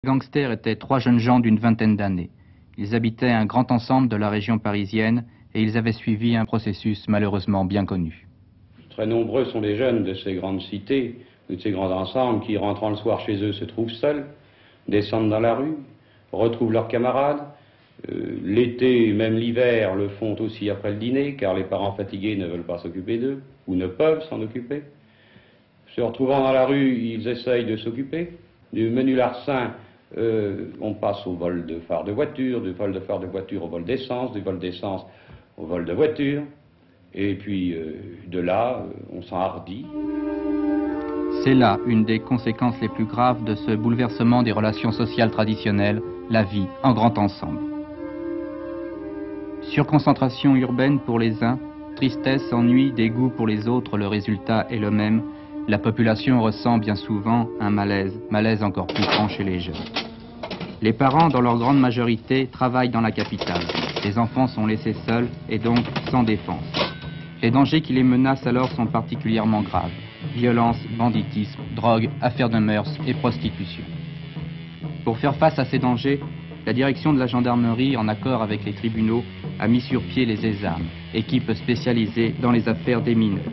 Les gangsters étaient trois jeunes gens d'une vingtaine d'années. Ils habitaient un grand ensemble de la région parisienne et ils avaient suivi un processus malheureusement bien connu. Très nombreux sont les jeunes de ces grandes cités, de ces grands ensembles qui, rentrant le soir chez eux, se trouvent seuls, descendent dans la rue, retrouvent leurs camarades. L'été, même l'hiver, le font aussi après le dîner, car les parents fatigués ne veulent pas s'occuper d'eux, ou ne peuvent s'en occuper. Se retrouvant dans la rue, ils essayent de s'occuper. Du menu larcin, on passe au vol de phares de voiture, du vol de phares de voiture au vol d'essence, du vol d'essence au vol de voiture. Et puis, de là, on s'enhardit. C'est là une des conséquences les plus graves de ce bouleversement des relations sociales traditionnelles, la vie en grand ensemble. Surconcentration urbaine pour les uns, tristesse, ennui, dégoût pour les autres, le résultat est le même. La population ressent bien souvent un malaise encore plus grand chez les jeunes. Les parents, dans leur grande majorité, travaillent dans la capitale. Les enfants sont laissés seuls et donc sans défense. Les dangers qui les menacent alors sont particulièrement graves. Violence, banditisme, drogue, affaires de mœurs et prostitution. Pour faire face à ces dangers, la direction de la gendarmerie, en accord avec les tribunaux, a mis sur pied les ESAM, équipes spécialisées dans les affaires des mineurs.